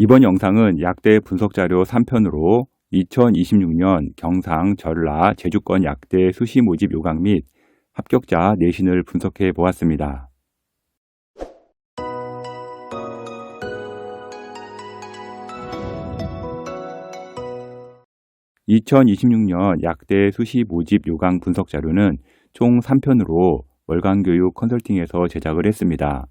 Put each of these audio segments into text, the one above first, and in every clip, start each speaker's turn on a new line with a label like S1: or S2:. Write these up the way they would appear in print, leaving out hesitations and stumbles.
S1: 이번 영상은 약대 분석 자료 3편으로 2026년 경상, 전라, 제주권 약대 수시 모집 요강 및 합격자 내신을 분석해 보았습니다. 2026년 약대 수시 모집 요강 분석 자료는 총 3편으로 월간교육 컨설팅에서 제작을 했습니다.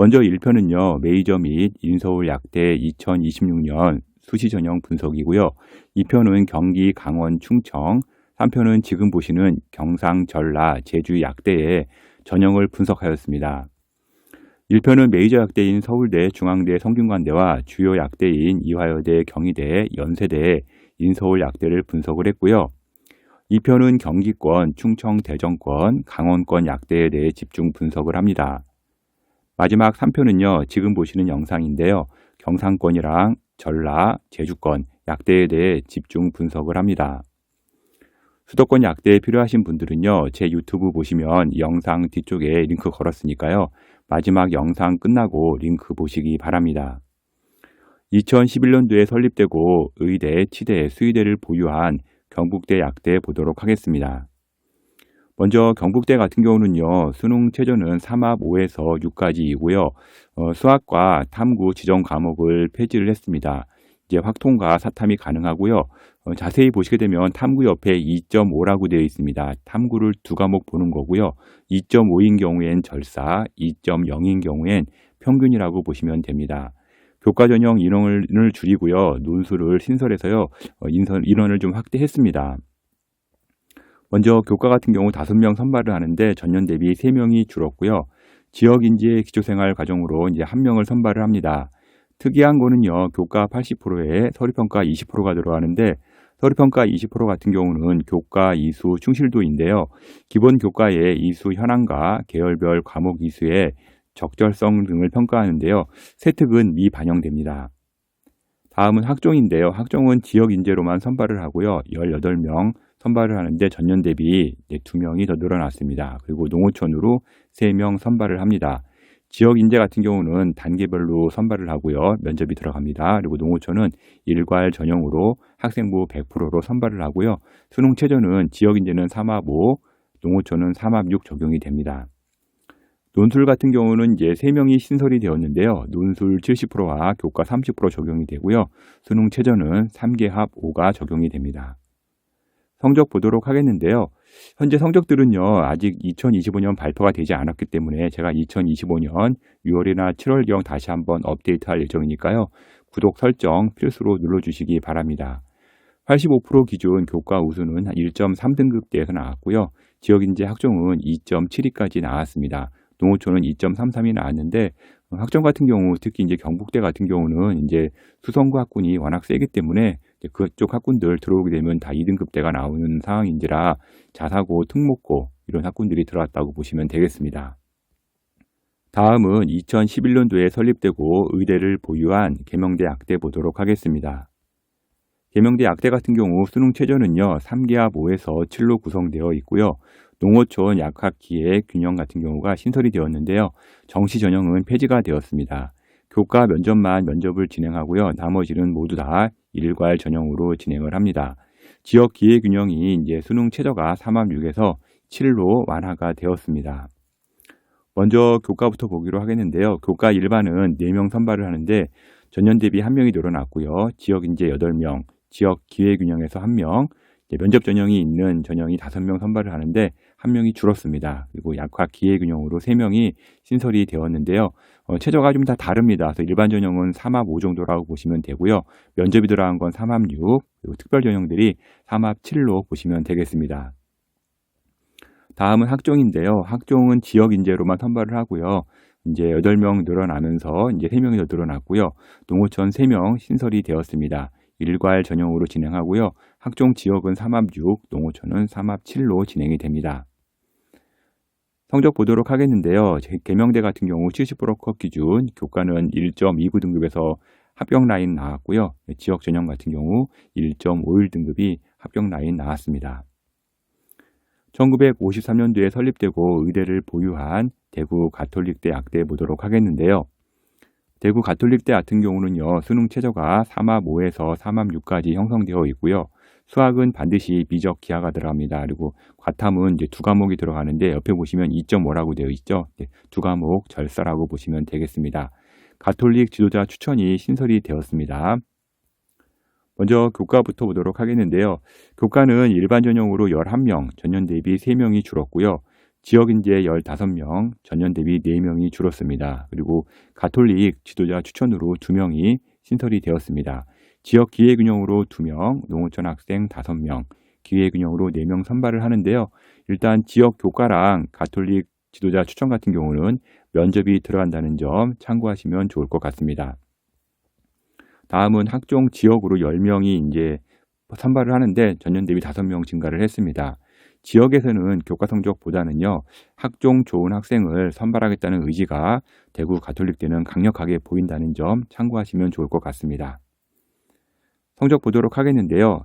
S1: 먼저 1편은요, 메이저 및 인서울 약대 2026년 수시 전형 분석이고요. 2편은 경기, 강원, 충청, 3편은 지금 보시는 경상, 전라, 제주 약대의 전형을 분석하였습니다. 1편은 메이저 약대인 서울대, 중앙대, 성균관대와 주요 약대인 이화여대, 경희대, 연세대, 인서울 약대를 분석을 했고요. 2편은 경기권, 충청, 대전권, 강원권 약대에 대해 집중 분석을 합니다. 마지막 3편은요, 지금 보시는 영상인데요. 경상권이랑 전라, 제주권 약대에 대해 집중 분석을 합니다. 수도권 약대에 필요하신 분들은요, 제 유튜브 보시면 영상 뒤쪽에 링크 걸었으니까요. 마지막 영상 끝나고 링크 보시기 바랍니다. 2011년도에 설립되고 의대, 치대, 수의대를 보유한 경북대 약대 보도록 하겠습니다. 먼저 경북대 같은 경우는요, 수능 최저는 3합 5에서 6까지이고요. 수학과 탐구 지정 과목을 폐지를 했습니다. 이제 확통과 사탐이 가능하고요. 자세히 보시게 되면 탐구 옆에 2.5라고 되어 있습니다. 탐구를 두 과목 보는 거고요. 2.5인 경우엔 절사, 2.0인 경우엔 평균이라고 보시면 됩니다. 교과 전형 인원을 줄이고요. 논술을 신설해서요. 인원을 좀 확대했습니다. 먼저 교과 같은 경우 5명 선발을 하는데 전년 대비 3명이 줄었고요. 지역인재 기초생활 과정으로 이제 1명을 선발을 합니다. 특이한 거는요, 교과 80%에 서류평가 20%가 들어가는데 서류평가 20% 같은 경우는 교과 이수 충실도인데요. 기본 교과의 이수 현황과 계열별 과목 이수의 적절성 등을 평가하는데요. 세특은 미반영됩니다. 다음은 학종인데요. 학종은 지역인재로만 선발을 하고요. 18명 선발을 하는데 전년 대비 2명이 더 늘어났습니다. 그리고 농어촌으로 3명 선발을 합니다. 지역인재 같은 경우는 단계별로 선발을 하고요. 면접이 들어갑니다. 그리고 농어촌은 일괄 전형으로 학생부 100%로 선발을 하고요. 수능 최저는 지역인재는 3합 5, 농어촌은 3합 6 적용이 됩니다. 논술 같은 경우는 이제 3명이 신설이 되었는데요. 논술 70%와 교과 30% 적용이 되고요. 수능 최저는 3개 합 5가 적용이 됩니다. 성적 보도록 하겠는데요. 현재 성적들은요, 아직 2025년 발표가 되지 않았기 때문에 제가 2025년 6월이나 7월경 다시 한번 업데이트할 예정이니까요. 구독 설정 필수로 눌러주시기 바랍니다. 85% 기준 교과 우수는 1.3등급대에서 나왔고요. 지역인재 학종은 2.72까지 나왔습니다. 농어촌은 2.33이 나왔는데 학종 같은 경우 특히 이제 경북대 같은 경우는 이제 수성구 학군이 워낙 세기 때문에 그쪽 학군들 들어오게 되면 다 2등급대가 나오는 상황인지라 자사고, 특목고 이런 학군들이 들어왔다고 보시면 되겠습니다. 다음은 2011년도에 설립되고 의대를 보유한 계명대 약대 보도록 하겠습니다. 계명대 약대 같은 경우 수능 최저는요, 3개합 5에서 7로 구성되어 있고요. 농어촌 약학기의 균형 같은 경우가 신설이 되었는데요. 정시 전형은 폐지가 되었습니다. 교과 면접만 면접을 진행하고요. 나머지는 모두 다 일괄 전형으로 진행을 합니다. 지역 기회 균형이 이제 수능 최저가 3합 6에서 7로 완화가 되었습니다. 먼저 교과부터 보기로 하겠는데요. 교과 일반은 4명 선발을 하는데 전년 대비 1명이 늘어났고요. 지역인재 8명, 지역 기회 균형에서 1명, 면접 전형이 있는 전형이 5명 선발을 하는데 1명이 줄었습니다. 그리고 약학 기회 균형으로 3명이 신설이 되었는데요. 최저가 좀 다 다릅니다. 그래서 일반 전형은 3합 5 정도라고 보시면 되고요. 면접이 들어간 건 3합 6, 그리고 특별 전형들이 3합 7로 보시면 되겠습니다. 다음은 학종인데요. 학종은 지역 인재로만 선발을 하고요. 이제 8명 늘어나면서 이제 3명이 더 늘어났고요. 농어촌 3명 신설이 되었습니다. 일괄 전형으로 진행하고요. 학종 지역은 3합 6, 농어촌은 3합 7로 진행이 됩니다. 성적 보도록 하겠는데요. 계명대 같은 경우 70% 컷 기준, 교과는 1.29 등급에서 합격 라인 나왔고요. 지역 전형 같은 경우 1.51 등급이 합격 라인 나왔습니다. 1953년도에 설립되고 의대를 보유한 대구 가톨릭대 약대 보도록 하겠는데요. 대구 가톨릭대 같은 경우는요, 수능 최저가 3합5에서 3합6까지 형성되어 있고요. 수학은 반드시 미적 기하가 들어갑니다. 그리고 과탐은 이제 두 과목이 들어가는데 옆에 보시면 2.5라고 되어 있죠. 네, 두 과목 절사라고 보시면 되겠습니다. 가톨릭 지도자 추천이 신설이 되었습니다. 먼저 교과부터 보도록 하겠는데요. 교과는 일반 전형으로 11명, 전년 대비 3명이 줄었고요. 지역인재 15명, 전년 대비 4명이 줄었습니다. 그리고 가톨릭 지도자 추천으로 2명이 신설이 되었습니다. 지역 기회균형으로 2명, 농어촌 학생 5명, 기회균형으로 4명 선발을 하는데요. 일단 지역 교과랑 가톨릭 지도자 추천 같은 경우는 면접이 들어간다는 점 참고하시면 좋을 것 같습니다. 다음은 학종 지역으로 10명이 이제 선발을 하는데 전년 대비 5명 증가를 했습니다. 지역에서는 교과 성적보다는요, 학종 좋은 학생을 선발하겠다는 의지가 대구 가톨릭대는 강력하게 보인다는 점 참고하시면 좋을 것 같습니다. 성적 보도록 하겠는데요.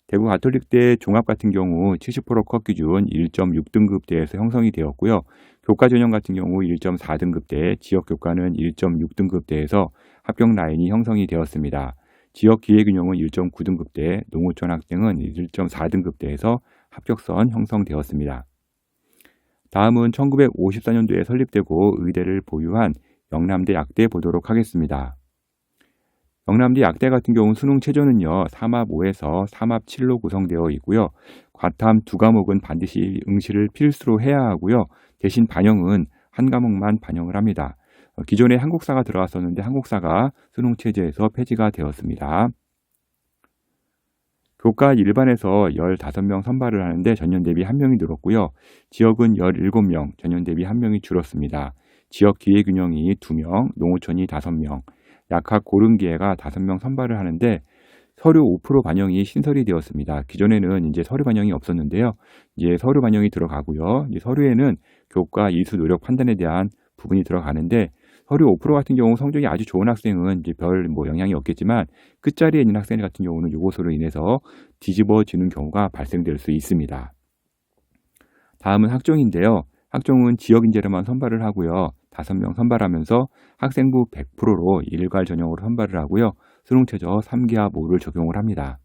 S1: 대구 가톨릭대 종합 같은 경우 70% 컷 기준 1.6등급대에서 형성이 되었고요. 교과 전형 같은 경우 1.4등급대, 지역 교과는 1.6등급대에서 합격 라인이 형성이 되었습니다. 지역 기회균형은 1.9등급대, 농어촌 학생은 1.4등급대에서 합격선 형성되었습니다. 다음은 1954년도에 설립되고 의대를 보유한 영남대 약대 보도록 하겠습니다. 영남대 약대 같은 경우 수능 최저는요, 3합5에서 3합7로 구성되어 있고요. 과탐 두 과목은 반드시 응시를 필수로 해야 하고요. 대신 반영은 한 과목만 반영을 합니다. 기존에 한국사가 들어갔었는데 한국사가 수능 체제에서 폐지가 되었습니다. 교과 일반에서 15명 선발을 하는데 전년 대비 1명이 늘었고요. 지역은 17명, 전년 대비 1명이 줄었습니다. 지역 기회균형이 2명, 농어촌이 5명, 약학 고른기회가 5명 선발을 하는데 서류 5% 반영이 신설이 되었습니다. 기존에는 이제 서류 반영이 없었는데요. 이제 서류 반영이 들어가고요. 이제 서류에는 교과 이수 노력 판단에 대한 부분이 들어가는데 서류 5% 같은 경우 성적이 아주 좋은 학생은 이제 별 영향이 없겠지만 끝자리에 있는 학생 같은 경우는 요것으로 인해서 뒤집어지는 경우가 발생될 수 있습니다. 다음은 학종인데요. 학종은 지역인재로만 선발을 하고요. 5명 선발하면서 학생부 100%로 일괄 전형으로 선발을 하고요. 수능 최저 3기합 5를 적용을 합니다.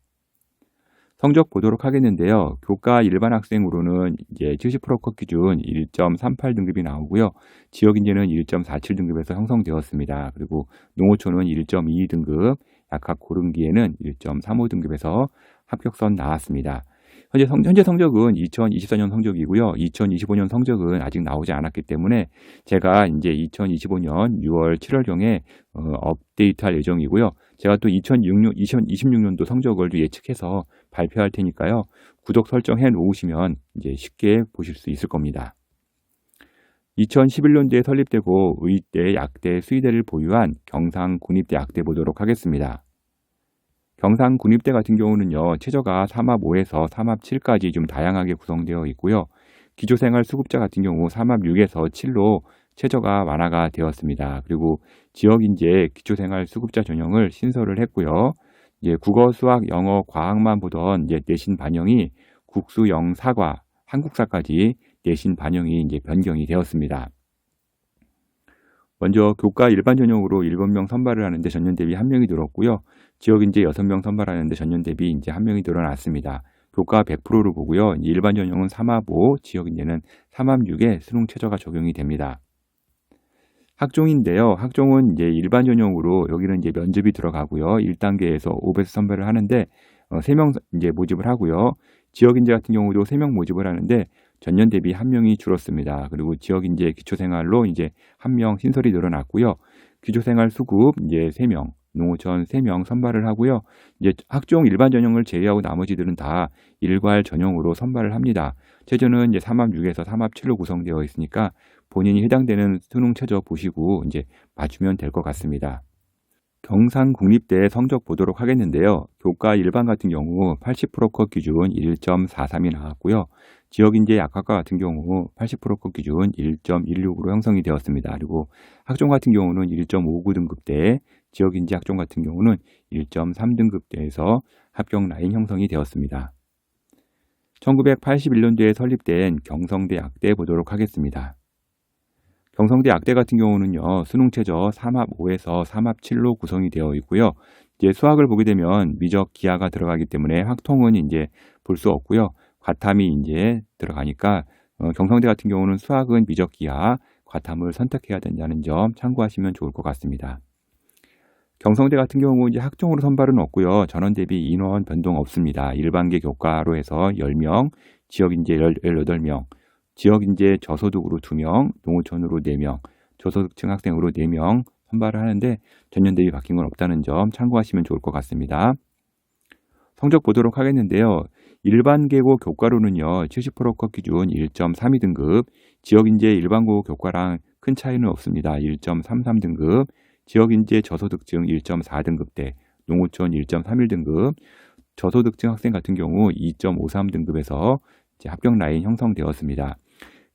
S1: 성적 보도록 하겠는데요. 교과 일반 학생으로는 이제 70%컷 기준 1.38등급이 나오고요. 지역인재는 1.47등급에서 형성되었습니다. 그리고 농어촌은 1.22등급, 약학 고른기에는 1.35등급에서 합격선 나왔습니다. 현재 성적은 2024년 성적이고요. 2025년 성적은 아직 나오지 않았기 때문에 제가 이제 2025년 6월, 7월경에 업데이트할 예정이고요. 제가 또 2026년도 성적을 예측해서 발표할 테니까요. 구독 설정해 놓으시면 이제 쉽게 보실 수 있을 겁니다. 2011년도에 설립되고 의대, 약대, 수의대를 보유한 경상국립대 약대 보도록 하겠습니다. 경상국립대 같은 경우는요, 최저가 3합5에서 3합7까지 좀 다양하게 구성되어 있고요. 기초생활 수급자 같은 경우 3합6에서 7로 최저가 완화가 되었습니다. 그리고 지역인재 기초생활 수급자 전형을 신설을 했고요. 이제 국어, 수학, 영어, 과학만 보던 이제 내신 반영이 국수, 영, 사과, 한국사까지 내신 반영이 이제 변경이 되었습니다. 먼저 교과 일반 전형으로 7명 선발을 하는데 전년 대비 1명이 늘었고요. 지역인재 6명 선발하는데 전년 대비 이제 1명이 늘어났습니다. 교과 100%를 보고요. 일반 전형은 3합5, 지역인재는 3합6에 수능 최저가 적용이 됩니다. 학종인데요. 학종은 이제 일반 전형으로 여기는 이제 면접이 들어가고요. 1단계에서 5배수 선발을 하는데 3명 이제 모집을 하고요. 지역인재 같은 경우도 3명 모집을 하는데 전년 대비 1명이 줄었습니다. 그리고 지역인재 기초생활로 이제 1명 신설이 늘어났고요. 기초생활 수급 이제 3명, 농어촌 3명 선발을 하고요. 이제 학종 일반 전형을 제외하고 나머지들은 다 일괄 전형으로 선발을 합니다. 최저는 이제 3합6에서 3합7로 구성되어 있으니까 본인이 해당되는 수능 최저 보시고 이제 맞추면 될 것 같습니다. 경상국립대 성적 보도록 하겠는데요. 교과 일반 같은 경우 80%컷 기준 1.43이 나왔고요. 지역인재 약학과 같은 경우 80%컷 기준 1.16으로 형성이 되었습니다. 그리고 학종 같은 경우는 1.59등급대, 지역인재 학종 같은 경우는 1.3등급대에서 합격 라인 형성이 되었습니다. 1981년도에 설립된 경성대 약대 보도록 하겠습니다. 경성대 약대 같은 경우는요, 수능 최저 3합 5에서 3합 7로 구성이 되어 있고요. 이제 수학을 보게 되면 미적 기하가 들어가기 때문에 확통은 이제 볼 수 없고요. 과탐이 이제 들어가니까 경성대 같은 경우는 수학은 미적 기하, 과탐을 선택해야 된다는 점 참고하시면 좋을 것 같습니다. 경성대 같은 경우 이제 학종으로 선발은 없고요. 전원 대비 인원 변동 없습니다. 일반계 교과로 해서 10명, 지역인재 18명, 지역인재 저소득으로 2명, 농어촌으로 4명, 저소득층 학생으로 4명 선발을 하는데 전년 대비 바뀐 건 없다는 점 참고하시면 좋을 것 같습니다. 성적 보도록 하겠는데요. 일반계고 교과로는요. 70% 컷 기준 1.32등급, 지역인재 일반고 교과랑 큰 차이는 없습니다. 1.33등급, 지역인재 저소득층 1.4등급대, 농어촌 1.31등급, 저소득층 학생 같은 경우 2.53등급에서 합격 라인 형성되었습니다.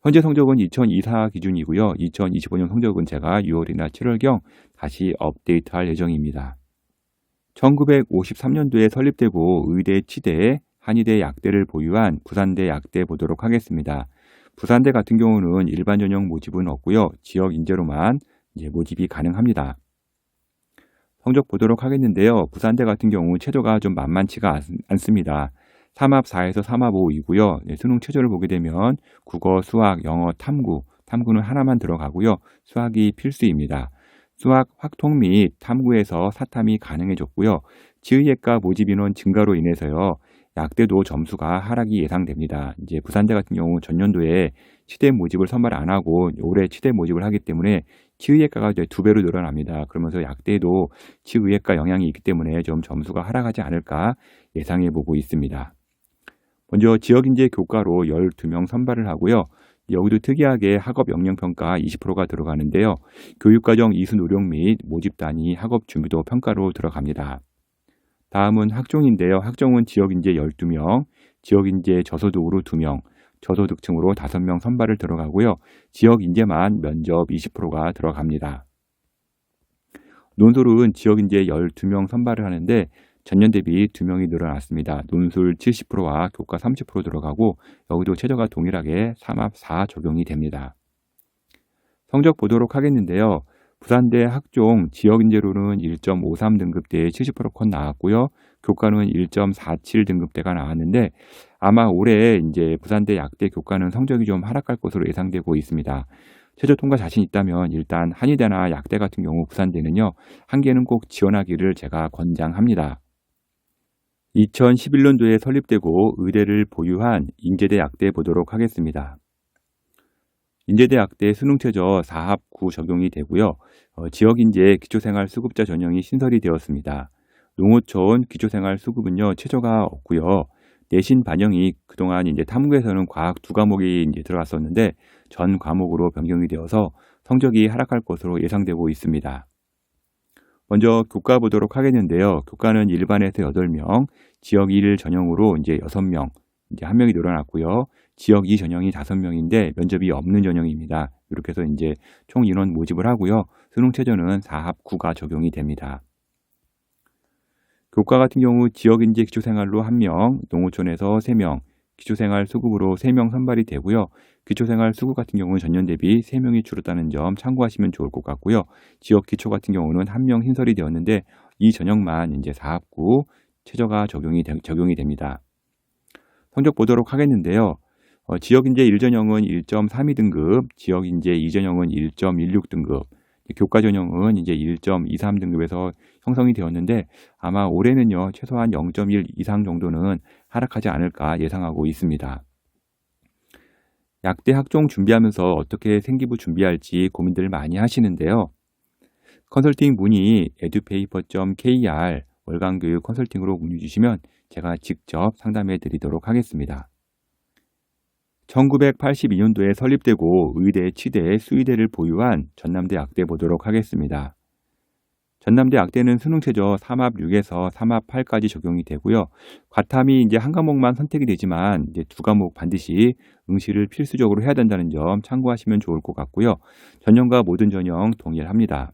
S1: 현재 성적은 2024 기준이고요. 2025년 성적은 제가 6월이나 7월경 다시 업데이트할 예정입니다. 1953년도에 설립되고 의대, 치대, 한의대 약대를 보유한 부산대 약대 보도록 하겠습니다. 부산대 같은 경우는 일반 전형 모집은 없고요. 지역 인재로만 이제 모집이 가능합니다. 성적 보도록 하겠는데요. 부산대 같은 경우 최저가 좀 만만치가 않습니다. 3합 4에서 3합 5이고요. 수능 최저를 보게 되면 국어, 수학, 영어, 탐구는 하나만 들어가고요. 수학이 필수입니다. 수학, 확통 및 탐구에서 사탐이 가능해졌고요. 지의예과 모집 인원 증가로 인해서요. 약대도 점수가 하락이 예상됩니다. 이제 부산대 같은 경우 전년도에 치대 모집을 선발 안 하고 올해 치대 모집을 하기 때문에 치의예과가 이제 2배로 늘어납니다. 그러면서 약대도 치의예과 영향이 있기 때문에 좀 점수가 하락하지 않을까 예상해 보고 있습니다. 먼저 지역인재 교과로 12명 선발을 하고요. 여기도 특이하게 학업 역량평가 20%가 들어가는데요. 교육과정 이수 노력 및 모집 단위 학업 준비도 평가로 들어갑니다. 다음은 학종인데요. 학종은 지역인재 12명, 지역인재 저소득으로 2명, 저소득층으로 5명 선발을 들어가고요. 지역인재만 면접 20%가 들어갑니다. 논술은 지역인재 12명 선발을 하는데 전년 대비 2명이 늘어났습니다. 논술 70%와 교과 30% 들어가고 여기도 최저가 동일하게 3합 4 적용이 됩니다. 성적 보도록 하겠는데요. 부산대 학종 지역인재로는 1.53등급대에 70%컷 나왔고요. 교과는 1.47등급대가 나왔는데 아마 올해 이제 부산대 약대 교과는 성적이 좀 하락할 것으로 예상되고 있습니다. 최저 통과 자신 있다면 일단 한의대나 약대 같은 경우 부산대는요. 한 개는 꼭 지원하기를 제가 권장합니다. 2011년도에 설립되고 의대를 보유한 인제대 약대 보도록 하겠습니다. 인제대 약대 수능 최저 4합 9 적용이 되고요. 지역인재 기초생활수급자 전형이 신설이 되었습니다. 농어촌 기초생활수급은요 최저가 없고요. 내신 반영이 그동안 이제 탐구에서는 과학 2과목이 이제 들어갔었는데 전 과목으로 변경이 되어서 성적이 하락할 것으로 예상되고 있습니다. 먼저 교과 보도록 하겠는데요. 교과는 일반에서 8명, 지역 1 전형으로 이제 6명, 이제 1명이 늘어났고요. 지역 2 전형이 5명인데 면접이 없는 전형입니다. 이렇게 해서 이제 총 인원 모집을 하고요. 수능 최저는 4합 9가 적용이 됩니다. 교과 같은 경우 지역인재 기초생활로 1명, 농어촌에서 3명, 기초생활 수급으로 3명 선발이 되고요. 기초생활 수급 같은 경우는 전년 대비 3명이 줄었다는 점 참고하시면 좋을 것 같고요. 지역 기초 같은 경우는 1명 신설이 되었는데 이 전형만 이제 4합 9 최저가 적용이 됩니다. 성적 보도록 하겠는데요. 지역인재 1전형은 1.32등급, 지역인재 2전형은 1.16등급, 교과 전형은 이제 1.23등급에서 형성이 되었는데 아마 올해는요 최소한 0.1 이상 정도는 하락하지 않을까 예상하고 있습니다. 약대 학종 준비하면서 어떻게 생기부 준비할지 고민들 많이 하시는데요. 컨설팅 문의 edupaper.kr 월간교육 컨설팅으로 문의 주시면 제가 직접 상담해 드리도록 하겠습니다. 1982년도에 설립되고 의대, 치대, 수의대를 보유한 전남대 약대 보도록 하겠습니다. 전남대 약대는 수능 최저 3합 6에서 3합 8까지 적용이 되고요. 과탐이 이제 한 과목만 선택이 되지만 이제 2과목 반드시 응시를 필수적으로 해야 된다는 점 참고하시면 좋을 것 같고요. 전형과 모든 전형 동일합니다.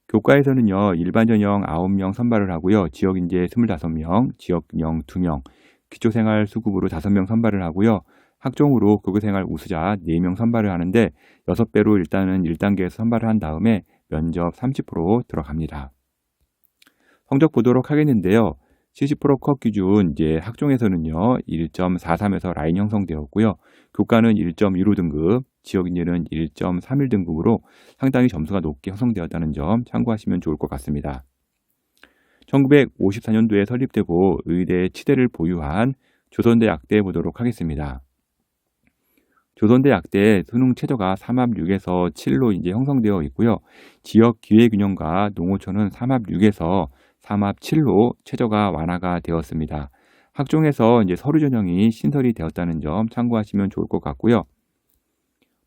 S1: 교과에서는요. 일반 전형 9명 선발을 하고요. 지역인재 25명, 지역영 2명, 기초생활 수급으로 5명 선발을 하고요. 학종으로 교육생활 우수자 4명 선발을 하는데 6배로 일단은 1단계에서 선발을 한 다음에 면접 30% 들어갑니다. 성적 보도록 하겠는데요. 70% 컷 기준 이제 학종에서는요 1.43에서 라인 형성되었고요. 교과는 1.15 등급, 지역인재는 1.31 등급으로 상당히 점수가 높게 형성되었다는 점 참고하시면 좋을 것 같습니다. 1954년도에 설립되고 의대 치대를 보유한 조선대 약대 보도록 하겠습니다. 조선대 약대 수능 최저가 3합 6에서 7로 이제 형성되어 있고요. 지역 기회균형과 농어촌은 3합 6에서 3합 7로 최저가 완화가 되었습니다. 학종에서 이제 서류 전형이 신설이 되었다는 점 참고하시면 좋을 것 같고요.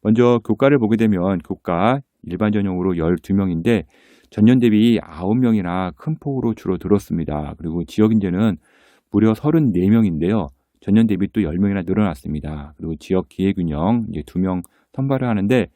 S1: 먼저 교과를 보게 되면 교과 일반 전형으로 12명인데 전년 대비 9명이나 큰 폭으로 줄어들었습니다. 그리고 지역인재는 무려 34명인데요. 전년 대비 또 10명이나 늘어났습니다. 그리고 지역 기회균형 이제 2명 선발을 하는데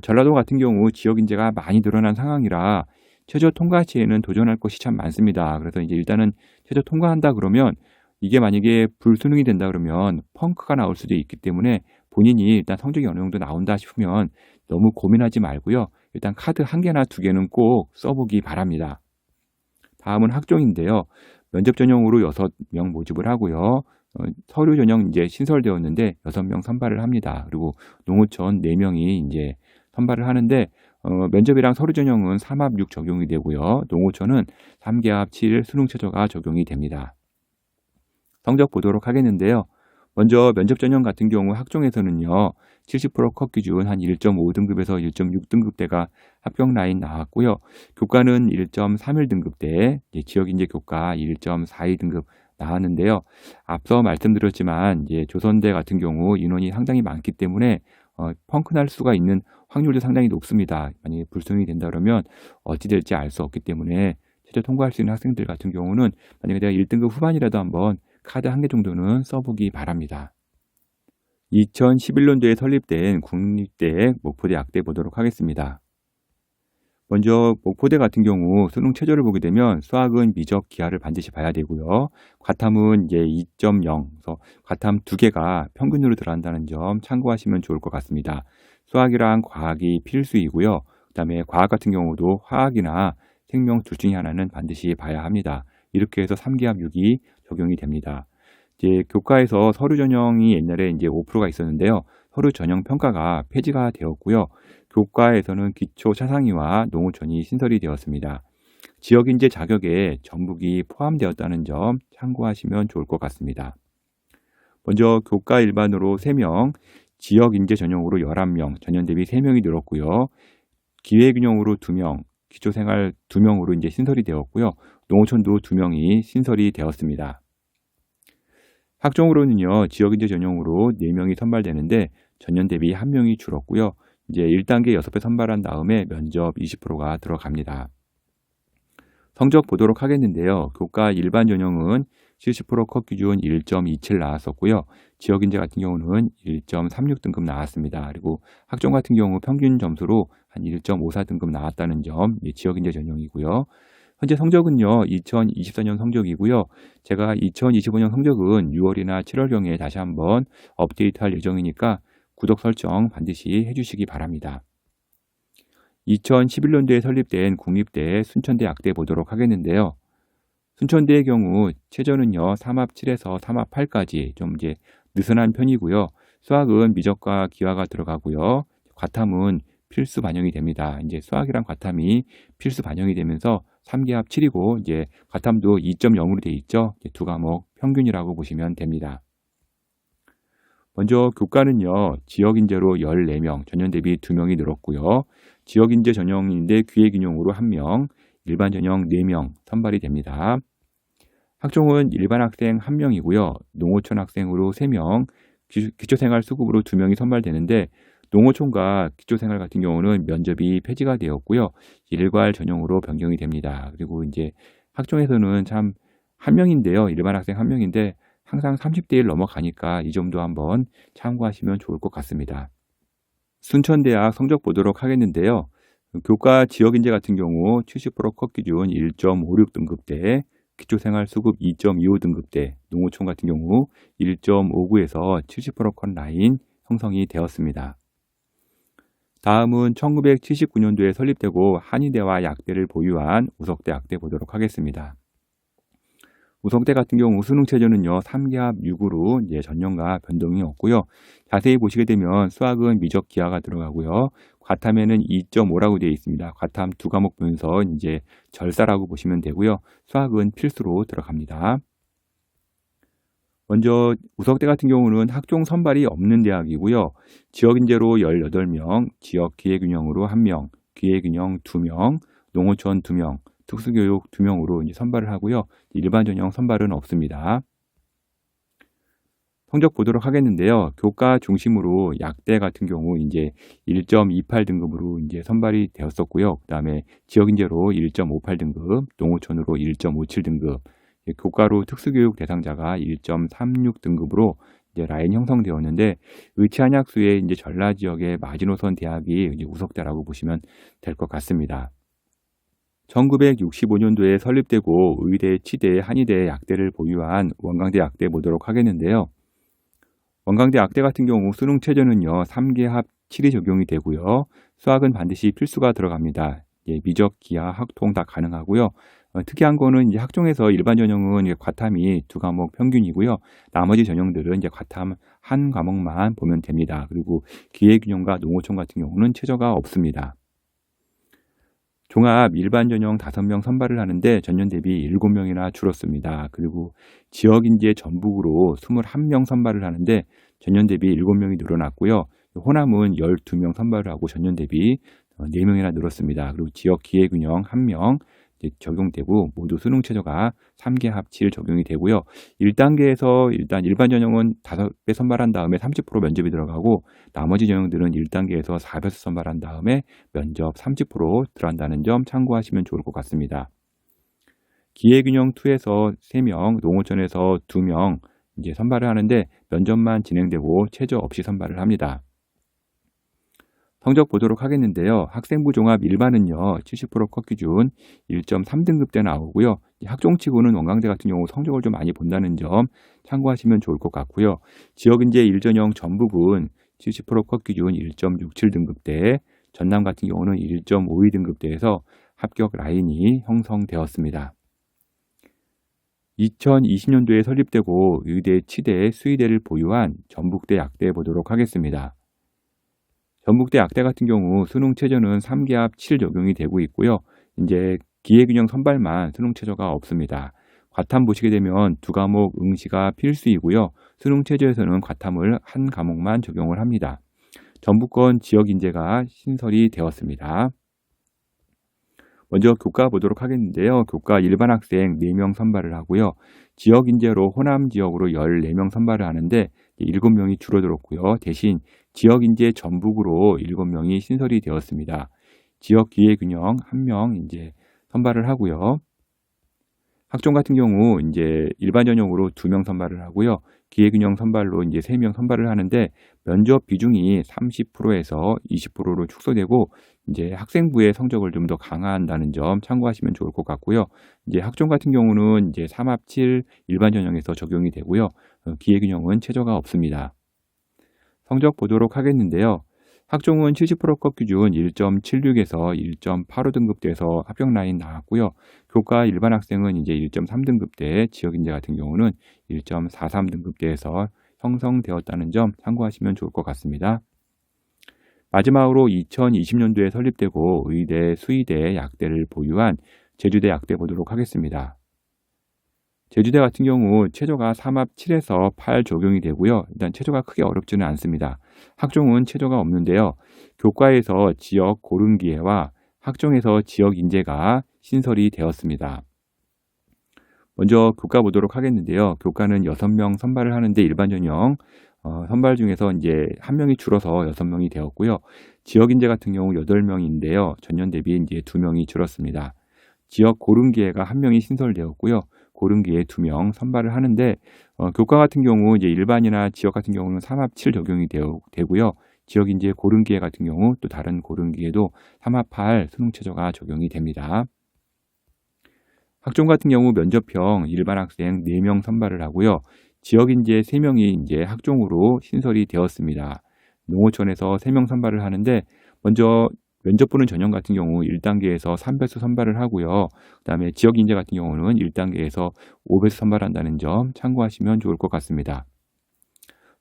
S1: 전라도 같은 경우 지역인재가 많이 늘어난 상황이라 최저 통과 시에는 도전할 것이 참 많습니다. 그래서 이제 일단은 최저 통과한다 그러면 이게 만약에 불수능이 된다 그러면 펑크가 나올 수도 있기 때문에 본인이 일단 성적이 어느 정도 나온다 싶으면 너무 고민하지 말고요. 일단 카드 1개나 2개는 꼭 써보기 바랍니다. 다음은 학종인데요. 면접 전형으로 6명 모집을 하고요. 서류 전형 이제 신설되었는데 6명 선발을 합니다. 그리고 농어촌 4명이 이제 선발을 하는데 면접이랑 서류 전형은 3합 6 적용이 되고요. 농어촌은 3개합 7 수능 최저가 적용이 됩니다. 성적 보도록 하겠는데요. 먼저 면접 전형 같은 경우 학종에서는요. 70%컷 기준 한 1.5등급에서 1.6등급대가 합격 라인 나왔고요. 교과는 1.31등급대, 지역인재 교과 1.42등급 나왔는데요. 앞서 말씀드렸지만 이제 조선대 같은 경우 인원이 상당히 많기 때문에 펑크 날 수가 있는 확률도 상당히 높습니다. 만약에 불수능이 된다 그러면 어찌 될지 알 수 없기 때문에 최저 통과할 수 있는 학생들 같은 경우는 만약에 내가 1등급 후반이라도 한번 카드 1개 정도는 써보기 바랍니다. 2011년도에 설립된 국립대 목포대 약대 보도록 하겠습니다. 먼저 목포대 같은 경우 수능 최저를 보게 되면 수학은 미적 기하를 반드시 봐야 되고요. 과탐은 이제 2.0, 그래서 과탐 2개가 평균으로 들어간다는 점 참고하시면 좋을 것 같습니다. 수학이랑 과학이 필수이고요. 그다음에 과학 같은 경우도 화학이나 생명 둘 중에 하나는 반드시 봐야 합니다. 이렇게 해서 3기합 6이 적용이 됩니다. 이제 교과에서 서류 전형이 옛날에 이제 5%가 있었는데요. 서류 전형 평가가 폐지가 되었고요. 교과에서는 기초 차상위와 농어촌이 신설이 되었습니다. 지역인재 자격에 전북이 포함되었다는 점 참고하시면 좋을 것 같습니다. 먼저 교과 일반으로 3명, 지역인재 전형으로 11명, 전년 대비 3명이 늘었고요. 기회균형으로 2명, 기초생활 2명으로 이제 신설이 되었고요. 농어촌도 2명이 신설이 되었습니다. 학종으로는요, 지역인재 전형으로 4명이 선발되는데 전년 대비 1명이 줄었고요. 이제 1단계 6배 선발한 다음에 면접 20%가 들어갑니다. 성적 보도록 하겠는데요. 교과 일반 전형은 70% 컷 기준 1.27 나왔었고요. 지역인재 같은 경우는 1.36등급 나왔습니다. 그리고 학종 같은 경우 평균 점수로 한 1.54등급 나왔다는 점, 지역인재 전형이고요. 현재 성적은요, 2024년 성적이고요. 제가 2025년 성적은 6월이나 7월경에 다시 한번 업데이트할 예정이니까 구독 설정 반드시 해주시기 바랍니다. 2011년도에 설립된 국립대 순천대 약대 보도록 하겠는데요. 순천대의 경우 최저는요 3합 7에서 3합 8까지 좀 이제 느슨한 편이고요. 수학은 미적과 기하가 들어가고요. 과탐은 필수 반영이 됩니다. 이제 수학이랑 과탐이 필수 반영이 되면서 3기합 7이고 이제 과탐도 2.0으로 되어 있죠. 2과목 평균이라고 보시면 됩니다. 먼저 교과는요. 지역인재로 14명, 전년 대비 2명이 늘었고요. 지역인재 전형인데 기회균형으로 1명, 일반 전형 4명 선발이 됩니다. 학종은 일반 학생 1명이고요. 농어촌 학생으로 3명, 기초생활 수급으로 2명이 선발되는데 농어촌과 기초생활 같은 경우는 면접이 폐지가 되었고요. 일괄 전형으로 변경이 됩니다. 그리고 이제 학종에서는 참 1명인데요. 일반 학생 1명인데 항상 30대 1 넘어가니까 이 점도 한번 참고하시면 좋을 것 같습니다. 순천대학 성적 보도록 하겠는데요. 교과 지역인재 같은 경우 70% 컷 기준 1.56등급대, 기초생활수급 2.25등급대, 농어촌 같은 경우 1.59에서 70%컷 라인 형성이 되었습니다. 다음은 1979년도에 설립되고 한의대와 약대를 보유한 우석대 약대 보도록 하겠습니다. 우석대 같은 경우 수능 체제는요 3개합 6으로 이제 전년과 변동이 없고요. 자세히 보시게 되면 수학은 미적 기하가 들어가고요. 과탐에는 2.5라고 되어 있습니다. 과탐 두 과목 보면서 이제 절사라고 보시면 되고요. 수학은 필수로 들어갑니다. 먼저 우석대 같은 경우는 학종 선발이 없는 대학이고요. 지역인재로 18명, 지역기회균형으로 1명, 기회균형 2명, 농어촌 2명, 특수교육 2명으로 선발을 하고요. 일반 전형 선발은 없습니다. 성적 보도록 하겠는데요. 교과 중심으로 약대 같은 경우 이제 1.28등급으로 이제 선발이 되었었고요. 그다음에 지역인재로 1.58등급, 농어촌으로 1.57등급, 교과로 특수교육 대상자가 1.36등급으로 이제 라인 형성되었는데 의치한약수의 이제 전라 지역의 마지노선 대학이 이제 우석대라고 보시면 될 것 같습니다. 1965년도에 설립되고 의대, 치대, 한의대 약대를 보유한 원광대 약대 보도록 하겠는데요. 원광대 약대 같은 경우 수능 체제는요 3개합 7이 적용이 되고요. 수학은 반드시 필수가 들어갑니다. 미적, 기하, 학통 다 가능하고요. 특이한 거는 이제 학종에서 일반 전형은 이제 과탐이 두 과목 평균이고요. 나머지 전형들은 이제 과탐 한 과목만 보면 됩니다. 그리고 기회균형과 농어촌 같은 경우는 최저가 없습니다. 종합 일반 전형 5명 선발을 하는데 전년 대비 7명이나 줄었습니다. 그리고 지역인재 전북으로 21명 선발을 하는데 전년 대비 7명이 늘어났고요. 호남은 12명 선발을 하고 전년 대비 4명이나 늘었습니다. 그리고 지역 기회균형 1명 적용되고 모두 수능 최저가 3개 합칠 적용이 되고요. 1단계에서 일단 일반 전형은 5배 선발한 다음에 30% 면접이 들어가고 나머지 전형들은 1단계에서 4배수 선발한 다음에 면접 30% 들어간다는 점 참고하시면 좋을 것 같습니다. 기회균형 2에서 3명, 농어촌에서 2명 이제 선발을 하는데 면접만 진행되고 최저 없이 선발을 합니다. 성적 보도록 하겠는데요. 학생부 종합 일반은요. 70% 컷 기준 1.3등급대 나오고요. 학종치고는 원광대 같은 경우 성적을 좀 많이 본다는 점 참고하시면 좋을 것 같고요. 지역인재 1전형 전북은 70% 컷 기준 1.67등급대, 전남 같은 경우는 1.52등급대에서 합격 라인이 형성되었습니다. 2020년도에 설립되고 의대, 치대, 수의대를 보유한 전북대 약대 보도록 하겠습니다. 전북대 약대 같은 경우 수능 최저는 3개합 7 적용이 되고 있고요. 이제 기회균형 선발만 수능 최저가 없습니다. 과탐 보시게 되면 두 과목 응시가 필수이고요. 수능 최저에서는 과탐을 한 과목만 적용을 합니다. 전북권 지역 인재가 신설이 되었습니다. 먼저 교과 보도록 하겠는데요. 교과 일반 학생 4명 선발을 하고요. 지역 인재로 호남 지역으로 14명 선발을 하는데 7명이 줄어들었고요. 대신 지역 인재 전북으로 7명이 신설이 되었습니다. 지역 기회균형 1명 이제 선발을 하고요. 학종 같은 경우 이제 일반 전형으로 2명 선발을 하고요. 기회균형 선발로 이제 3명 선발을 하는데 면접 비중이 30%에서 20%로 축소되고 이제 학생부의 성적을 좀 더 강화한다는 점 참고하시면 좋을 것 같고요. 이제 학종 같은 경우는 이제 3합 7 일반 전형에서 적용이 되고요. 기회균형은 최저가 없습니다. 성적 보도록 하겠는데요. 학종은 70%컷 기준 1.76에서 1.85등급대에서 합격 라인 나왔고요. 교과 일반 학생은 이제 1.3등급대, 지역인재 같은 경우는 1.43등급대에서 형성되었다는 점 참고하시면 좋을 것 같습니다. 마지막으로 2020년도에 설립되고 의대, 수의대, 약대를 보유한 제주대 약대 보도록 하겠습니다. 제주대 같은 경우 최저가 3합 7에서 8 적용이 되고요. 일단 최저가 크게 어렵지는 않습니다. 학종은 최저가 없는데요. 교과에서 지역 고른 기회와 학종에서 지역 인재가 신설이 되었습니다. 먼저 교과 보도록 하겠는데요. 교과는 6명 선발을 하는데 일반 전형 선발 중에서 이제 1명이 줄어서 6명이 되었고요. 지역 인재 같은 경우 8명인데요. 전년 대비 이제 2명이 줄었습니다. 지역 고른 기회가 1명이 신설되었고요. 고른 기회 2명 선발을 하는데 교과 같은 경우 이제 일반이나 지역 같은 경우는 3합 7 적용이 되고요. 지역 인재 고른 기회 같은 경우 또 다른 고른 기회도 3합 8 수능 최저가 적용이 됩니다. 학종 같은 경우 면접형 일반 학생 4명 선발을 하고요. 지역인재 3명이 이제 학종으로 신설이 되었습니다. 농어촌에서 3명 선발을 하는데 먼저 면접 보는 전형 같은 경우 1단계에서 3배수 선발을 하고요. 그다음에 지역인재 같은 경우는 1단계에서 5배수 선발한다는 점 참고하시면 좋을 것 같습니다.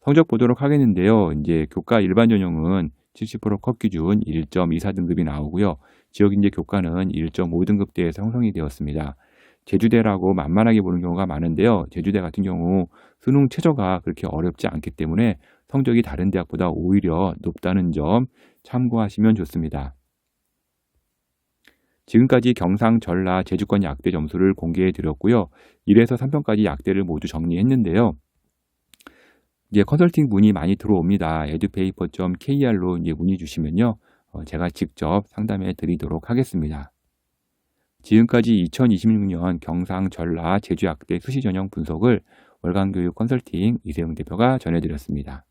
S1: 성적 보도록 하겠는데요. 이제 교과 일반 전형은 70% 컷 기준 1.24등급이 나오고요. 지역인재 교과는 1.5등급대에서 형성이 되었습니다. 제주대라고 만만하게 보는 경우가 많은데요. 제주대 같은 경우 수능 최저가 그렇게 어렵지 않기 때문에 성적이 다른 대학보다 오히려 높다는 점 참고하시면 좋습니다. 지금까지 경상, 전라, 제주권 약대 점수를 공개해 드렸고요. 1에서 3편까지 약대를 모두 정리했는데요. 이제 컨설팅 문의 많이 들어옵니다. edupaper.kr로 이제 문의 주시면요. 제가 직접 상담해 드리도록 하겠습니다. 지금까지 2026년 경상, 전라, 제주 약대 수시 전형 분석을 월간교육 컨설팅 이세영 대표가 전해드렸습니다.